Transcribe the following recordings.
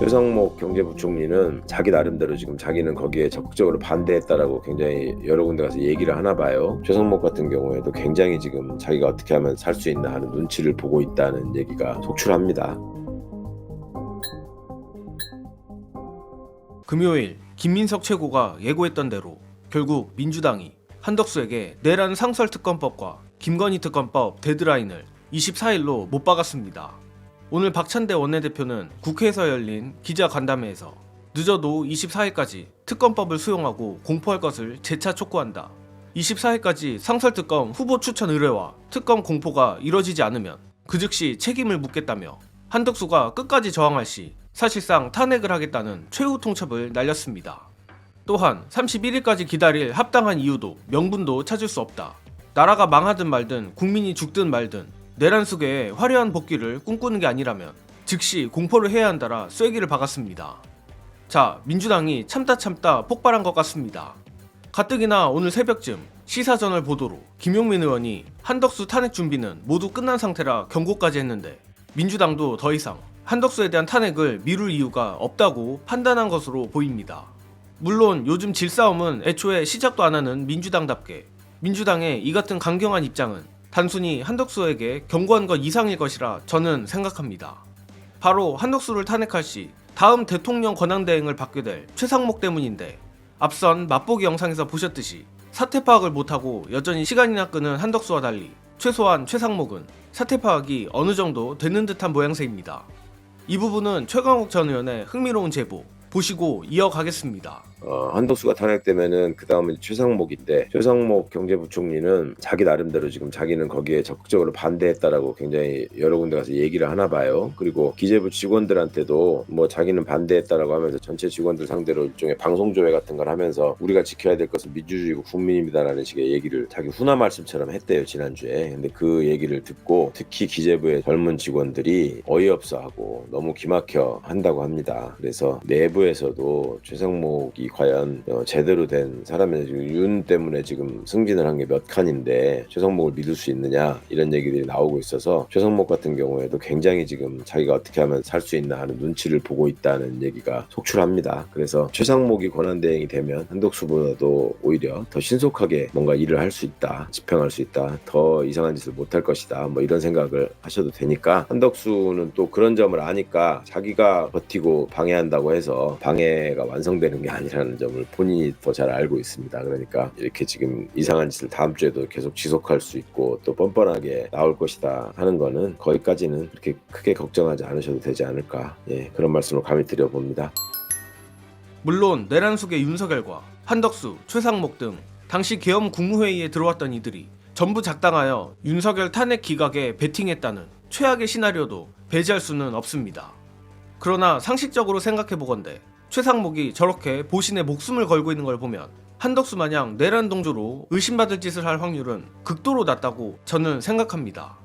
최상목 경제부총리는 자기 나름대로 지금 자기는 거기에 적극적으로 반대했다라고 굉장히 여러 군데 가서 얘기를 하나 봐요. 최상목 같은 경우에도 굉장히 지금 자기가 어떻게 하면 살 수 있나 하는 눈치를 보고 있다는 얘기가 속출합니다. 금요일 김민석 최고가 예고했던 대로 결국 민주당이 한덕수에게 내란 상설특검법과 김건희 특검법 데드라인을 24일로 못 박았습니다. 오늘 박찬대 원내대표는 국회에서 열린 기자간담회에서 늦어도 24일까지 특검법을 수용하고 공포할 것을 재차 촉구한다. 24일까지 상설특검 후보 추천 의뢰와 특검 공포가 이뤄지지 않으면 그 즉시 책임을 묻겠다며 한덕수가 끝까지 저항할 시 사실상 탄핵을 하겠다는 최후 통첩을 날렸습니다. 또한 31일까지 기다릴 합당한 이유도 명분도 찾을 수 없다. 나라가 망하든 말든 국민이 죽든 말든 내란 속에 화려한 복귀를 꿈꾸는 게 아니라면 즉시 공포를 해야 한다라 쐐기를 박았습니다. 자, 민주당이 참다 폭발한 것 같습니다. 가뜩이나 오늘 새벽쯤 시사저널 보도로 김용민 의원이 한덕수 탄핵 준비는 모두 끝난 상태라 경고까지 했는데 민주당도 더 이상 한덕수에 대한 탄핵을 미룰 이유가 없다고 판단한 것으로 보입니다. 물론 요즘 질싸움은 애초에 시작도 안 하는 민주당답게 민주당의 이 같은 강경한 입장은 단순히 한덕수에게 경고한 것 이상일 것이라 저는 생각합니다. 바로 한덕수를 탄핵할 시 다음 대통령 권한대행을 받게 될 최상목 때문인데 앞선 맛보기 영상에서 보셨듯이 사태 파악을 못하고 여전히 시간이나 끄는 한덕수와 달리 최소한 최상목은 사태 파악이 어느 정도 되는 듯한 모양새입니다. 이 부분은 최강욱 전 의원의 흥미로운 제보 보시고 이어가겠습니다. 한덕수가 탄핵되면은 그 다음은 최상목인데 최상목 경제부총리는 자기 나름대로 지금 자기는 거기에 적극적으로 반대했다라고 굉장히 여러 군데 가서 얘기를 하나 봐요. 그리고 기재부 직원들한테도 뭐 자기는 반대했다라고 하면서 전체 직원들 상대로 일종의 방송조회 같은 걸 하면서 우리가 지켜야 될 것은 민주주의고 국민입니다라는 식의 얘기를 자기 훈화 말씀처럼 했대요, 지난주에. 근데 그 얘기를 듣고 특히 기재부의 젊은 직원들이 어이없어하고 너무 기막혀 한다고 합니다. 그래서 내부에서도 최상목이 과연 제대로 된 사람이 윤 때문에 지금 승진을 한 게 몇 칸인데 최상목을 믿을 수 있느냐 이런 얘기들이 나오고 있어서 최상목 같은 경우에도 굉장히 지금 자기가 어떻게 하면 살 수 있나 하는 눈치를 보고 있다는 얘기가 속출합니다. 그래서 최상목이 권한대행이 되면 한덕수보다도 오히려 더 신속하게 뭔가 일을 할 수 있다, 집행할 수 있다, 더 이상한 짓을 못할 것이다, 뭐 이런 생각을 하셔도 되니까 한덕수는 또 그런 점을 아니까 자기가 버티고 방해한다고 해서 방해가 완성되는 게 아니라는 점을 본인이 더 잘 알고 있습니다. 그러니까 이렇게 지금 이상한 짓을 다음 주에도 계속 지속할 수 있고 또 뻔뻔하게 나올 것이다 하는 거는 거기까지는 그렇게 크게 걱정하지 않으셔도 되지 않을까, 그런 말씀을 감히 드려봅니다. 물론 내란 속의 윤석열과 한덕수, 최상목 등 당시 계엄 국무회의에 들어왔던 이들이 전부 작당하여 윤석열 탄핵 기각에 베팅했다는 최악의 시나리오도 배제할 수는 없습니다. 그러나 상식적으로 생각해보건대 최상목이 저렇게 보신의 목숨을 걸고 있는 걸 보면 한덕수 마냥 내란 동조로 의심받을 짓을 할 확률은 극도로 낮다고 저는 생각합니다.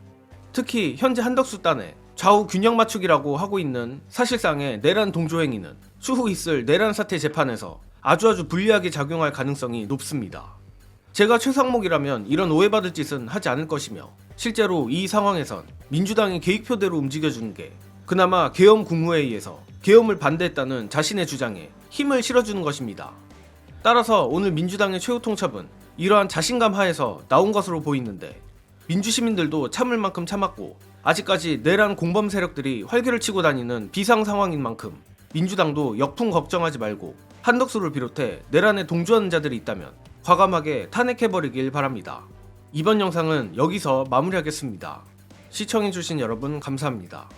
특히 현재 한덕수 딴에 좌우 균형 맞추기라고 하고 있는 사실상의 내란 동조 행위는 추후 있을 내란 사태 재판에서 아주 불리하게 작용할 가능성이 높습니다. 제가 최상목이라면 이런 오해받을 짓은 하지 않을 것이며 실제로 이 상황에선 민주당이 계획표대로 움직여주는 게 그나마 계엄 국무회의에서 계엄을 반대했다는 자신의 주장에 힘을 실어주는 것입니다. 따라서 오늘 민주당의 최후 통첩은 이러한 자신감 하에서 나온 것으로 보이는데 민주시민들도 참을 만큼 참았고 아직까지 내란 공범 세력들이 활개를 치고 다니는 비상 상황인 만큼 민주당도 역풍 걱정하지 말고 한덕수를 비롯해 내란에 동조하는 자들이 있다면 과감하게 탄핵해버리길 바랍니다. 이번 영상은 여기서 마무리하겠습니다. 시청해주신 여러분 감사합니다.